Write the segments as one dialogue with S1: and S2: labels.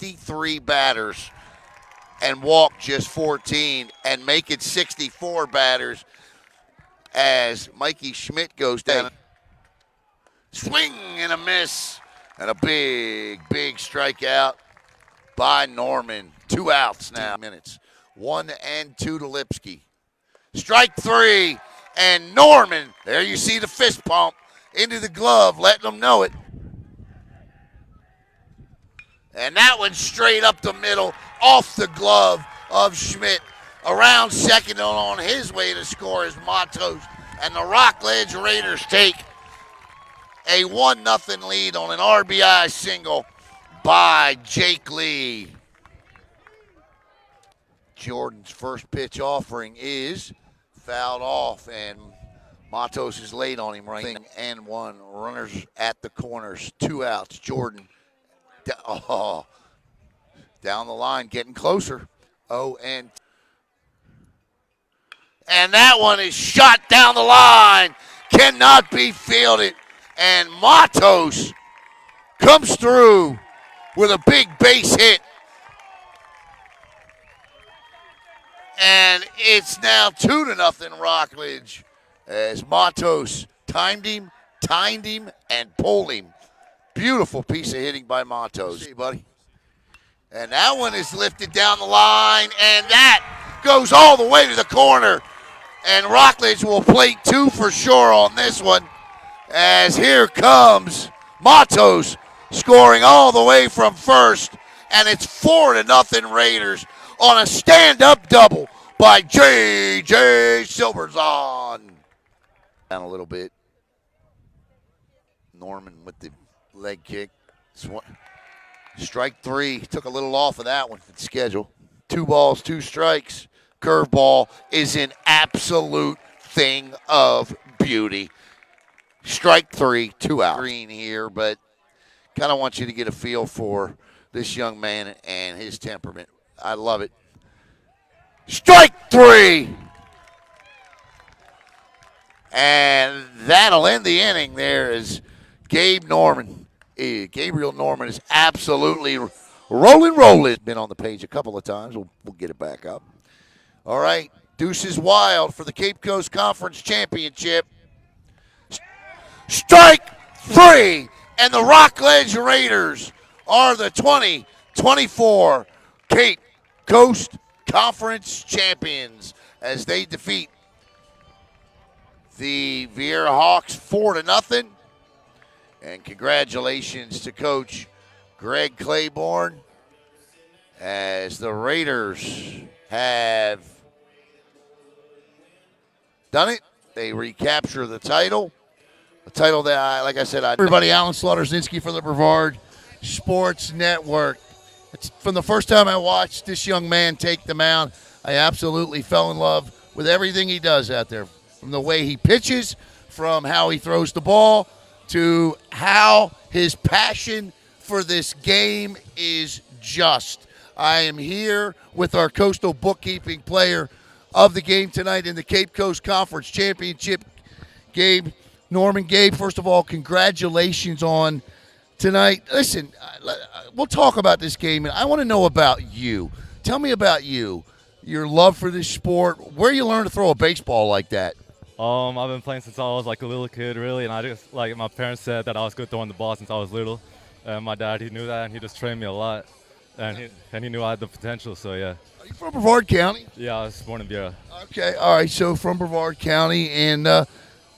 S1: 63 batters and walk just 14 and make it 64 batters as Mikey Schmidt goes down. Swing and a miss and a big strikeout by Norman. 2 outs now. 1 and 2 to Lipsky. Strike 3 and Norman. There you see the fist pump into the glove, letting them know it. And that one straight up the middle, off the glove of Schmidt. Around second on his way to score is Matos. And the Rockledge Raiders take a 1-0 lead on an RBI single by Jake Lee. Jordan's first pitch offering is fouled off, and Matos is late on him right and 1. Runners at the corners, 2 outs. Jordan down the line, getting closer. And that one is shot down the line, cannot be fielded, and Matos comes through with a big base hit. And it's now 2-0 Rockledge as Matos timed him, and pulled him. Beautiful piece of hitting by Matos. Hey, buddy. And that one is lifted down the line, and that goes all the way to the corner. And Rockledge will plate 2 for sure on this one, as here comes Matos scoring all the way from first, and it's 4-0 Raiders on a stand-up double by J.J. SILBERZAHN. Down a little bit. Norman with the leg kick. Strike 3. Took a little off of that one for the schedule. 2 balls, 2 strikes. Curveball is an absolute thing of beauty. Strike 3, 2 out. Green here, but kind of want you to get a feel for this young man and his temperament. I love it. Strike 3! And that'll end the inning there as Gabriel Norman is absolutely rolling. Been on the page a couple of times. We'll get it back up. All right, Deuces Wild for the Cape Coast Conference Championship. Strike 3, and the Rockledge Raiders are the 2024 Cape Coast Conference champions as they defeat the VIERA Hawks 4-0. And congratulations to Coach Greg Claiborne as the Raiders have done it. They recapture the title. A title that, like I said, everybody, Alan Slaughter-Zinski for the Brevard Sports Network. It's from the first time I watched this young man take the mound, I absolutely fell in love with everything he does out there. From the way he pitches, from how he throws the ball, to how his passion for this game is just. I am here with our Coastal Bookkeeping player of the game tonight in the Cape Coast Conference Championship, Gabe Norman. Gabe, first of all, congratulations on tonight. Listen, we'll talk about this game, and I want to know about you. Tell me about you, your love for this sport, where you learned to throw a baseball like that.
S2: I've been playing since I was like a little kid, really, and I just, like, my parents said that I was good throwing the ball since I was little. And my dad, he knew that, and he just trained me a lot. And he knew I had the potential, so yeah.
S1: Are you from Brevard County?
S2: Yeah, I was born in VIERA.
S1: Okay, all right, so from Brevard County, and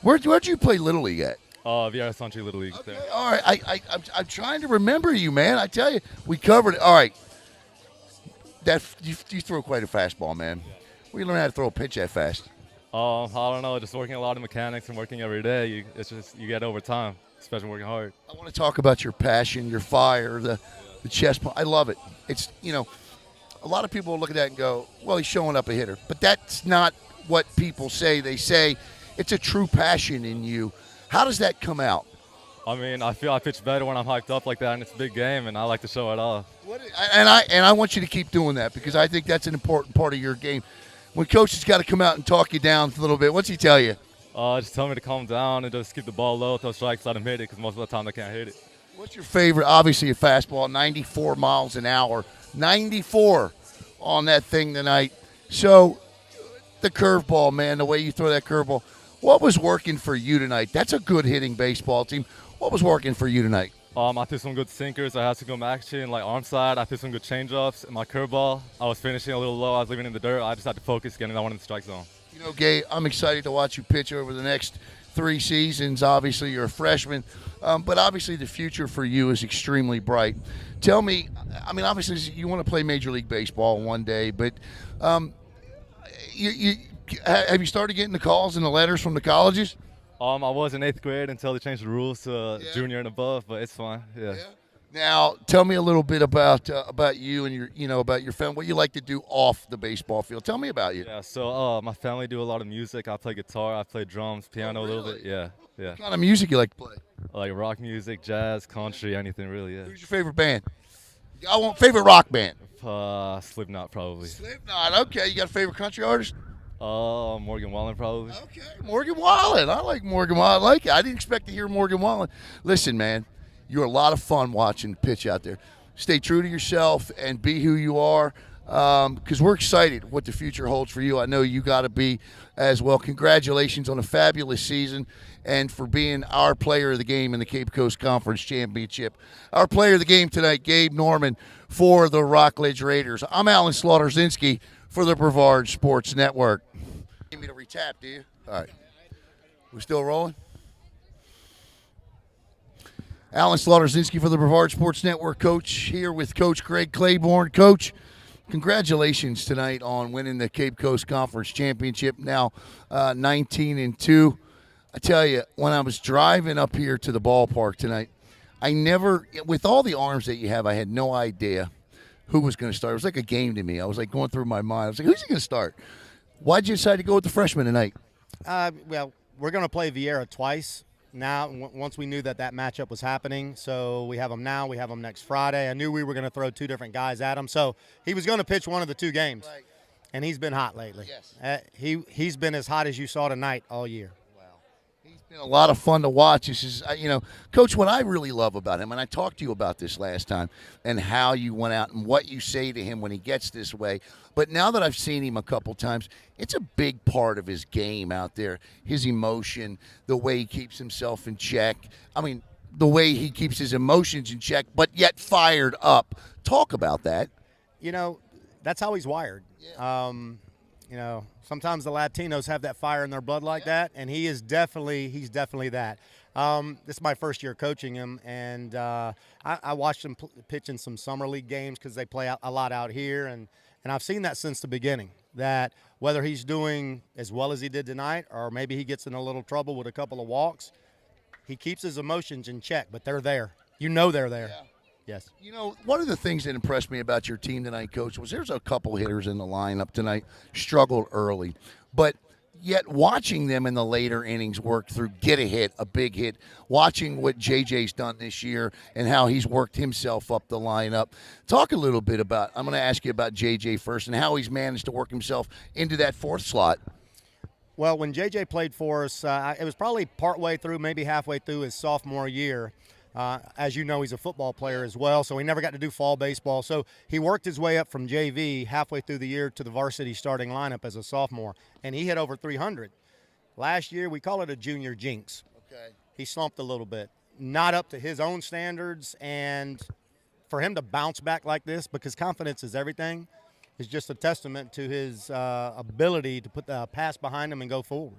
S1: where'd you play Little League at?
S2: VIERA Country Little League.
S1: Okay, all right, I'm trying to remember you, man. I tell you, we covered it. All right, you throw quite a fastball, man. Where you learn how to throw a pitch that fast?
S2: I don't know, just working a lot of mechanics and working every day. It's just, you get over time, especially working hard.
S1: I want to talk about your passion, your fire, the chest pump. I love it. It's, a lot of people look at that and go, well, he's showing up a hitter. But that's not what people say. They say it's a true passion in you. How does that come out?
S2: I mean, I feel I pitch better when I'm hyped up like that, and it's a big game, and I like to show it off.
S1: And I want you to keep doing that, because I think that's an important part of your game. When Coach has got to come out and talk you down a little bit, what's he tell you?
S2: Just tell me to calm down and just keep the ball low, throw strikes, let him hit it, because most of the time I can't hit it.
S1: What's your favorite? Obviously, a fastball, 94 miles an hour, 94 on that thing tonight. So the curveball, man, the way you throw that curveball. What was working for you tonight? That's a good hitting baseball team. What was working for you tonight?
S2: I threw some good sinkers. I had some good action, like arm side. I threw some good changeups. And my curveball, I was finishing a little low. I was leaving in the dirt. I just had to focus getting that one in the strike zone.
S1: You know, Gabe, I'm excited to watch you pitch over the next 3 seasons. Obviously, you're a freshman, but obviously the future for you is extremely bright. Tell me, I mean, obviously you want to play Major League Baseball one day, but have you started getting the calls and the letters from the colleges?
S2: I was in 8th grade until they changed the rules to junior and above, but it's fine. Yeah.
S1: Now, tell me a little bit about you and about your family. What you like to do off the baseball field? Tell me about you.
S2: Yeah. So my family do a lot of music. I play guitar. I play drums, piano a little bit. Yeah. Yeah.
S1: What kind of music you like to play?
S2: Like rock music, jazz, country, anything really. Yeah.
S1: Who's your favorite band? I want favorite rock band.
S2: Slipknot probably.
S1: Slipknot. Okay. You got a favorite country artist?
S2: Morgan Wallen probably.
S1: Okay, Morgan Wallen. I like Morgan Wallen. I like it. I didn't expect to hear Morgan Wallen. Listen, man, you're a lot of fun watching pitch out there. Stay true to yourself and be who you are, because we're excited what the future holds for you. I know you got to be as well. Congratulations on a fabulous season and for being our player of the game in the Cape Coast Conference Championship. Our player of the game tonight, Gabe Norman for the Rockledge Raiders. I'm Alan Slaughter-Zinski for the Brevard Sports Network. You need me to retap, do you? All right. We still rolling? Alan Slaughter-Zinski for the Brevard Sports Network, Coach, here with Coach Greg Claiborne. Coach, congratulations tonight on winning the Cape Coast Conference Championship, now 19-2. I tell you, when I was driving up here to the ballpark tonight, with all the arms that you have, I had no idea who was going to start. It was like a game to me. I was like going through my mind. I was like, who's he going to start? Why'd you decide to go with the freshman tonight?
S3: Well, we're going to play VIERA twice now, once we knew that matchup was happening. So we have them now. We have them next Friday. I knew we were going to throw 2 different guys at him. So he was going to pitch one of the 2 games. Right. And he's been hot lately. Yes. He's been as hot as you saw tonight all year.
S1: Been a lot of fun to watch. This is, Coach, what I really love about him, and I talked to you about this last time, and how you went out and what you say to him when he gets this way. But now that I've seen him a couple times, it's a big part of his game out there, his emotion, the way he keeps himself in check. I mean, the way he keeps his emotions in check, but yet fired up. Talk about that.
S3: That's how he's wired. Yeah. Sometimes the Latinos have that fire in their blood like that, and he's definitely that. This is my first year coaching him, and I watched him pitch in some summer league games because they play a lot out here, and I've seen that since the beginning, that whether he's doing as well as he did tonight or maybe he gets in a little trouble with a couple of walks, he keeps his emotions in check, but they're there. They're there. Yeah. Yes.
S1: One of the things that impressed me about your team tonight, Coach, was there's a couple hitters in the lineup tonight, struggled early. But yet watching them in the later innings work through, get a hit, a big hit, watching what JJ's done this year and how he's worked himself up the lineup. Talk a little bit about, I'm going to ask you about JJ first and how he's managed to work himself into that 4th slot.
S3: Well, when JJ played for us, it was probably partway through, maybe halfway through his sophomore year. As you know, he's a football player as well, so he never got to do fall baseball. So he worked his way up from JV halfway through the year to the varsity starting lineup as a sophomore, and he hit over 300. Last year, we call it a junior jinx. Okay. He slumped a little bit, not up to his own standards, and for him to bounce back like this, because confidence is everything, is just a testament to his ability to put the pass behind him and go forward.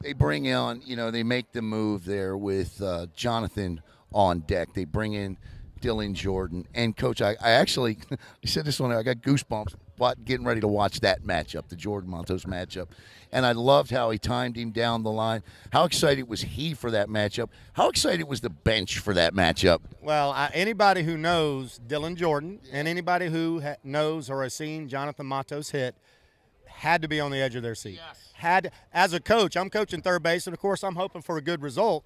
S1: They bring on, they make the move there with Jonathan on deck. They bring in Dylan Jordan. And, Coach, I actually – I said this one, I got goosebumps getting ready to watch that matchup, the Jordan-Matos matchup. And I loved how he timed him down the line. How excited was he for that matchup? How excited was the bench for that matchup?
S3: Well, anybody who knows Dylan Jordan and anybody who knows or has seen Jonathan Matos hit had to be on the edge of their seat. Yes. As a coach, I'm coaching third base, and, of course, I'm hoping for a good result.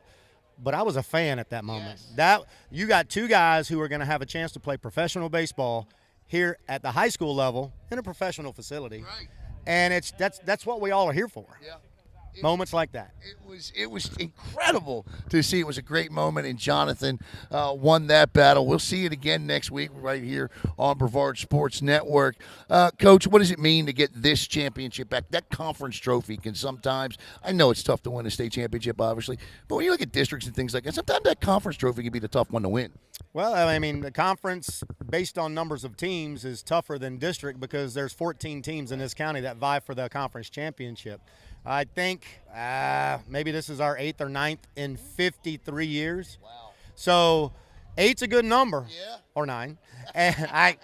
S3: But I was a fan at that moment. Yes. You got 2 guys who are going to have a chance to play professional baseball here at the high school level in a professional facility. Right. And that's what we all are here for. Yeah. Moments like that.
S1: It was incredible to see. It was a great moment, and Jonathan won that battle. We'll see it again next week right here on Brevard Sports Network. Coach, what does it mean to get this championship back? That conference trophy can sometimes, I know it's tough to win a state championship, obviously, but when you look at districts and things like that, sometimes that conference trophy can be the tough one to win.
S3: Well, I mean, the conference, based on numbers of teams, is tougher than district because there's 14 teams in this county that vie for the conference championship. I think maybe this is our 8th or 9th in 53 years.
S1: Wow.
S3: So 8's a good number.
S1: Yeah.
S3: Or 9. And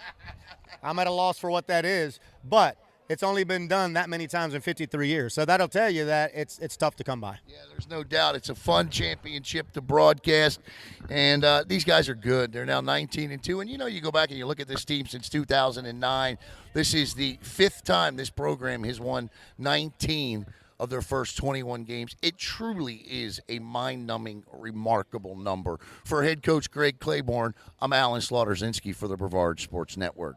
S3: I'm at a loss for what that is. But it's only been done that many times in 53 years. So that'll tell you that it's tough to come by.
S1: Yeah, there's no doubt. It's a fun championship to broadcast. And these guys are good. They're now 19-2. And, you go back and you look at this team since 2009. This is the 5th time this program has won 19 of their first 21 games. It truly is a mind-numbing, remarkable number. For head coach Greg Claiborne, I'm Alan Slaughterzinski for the Brevard Sports Network.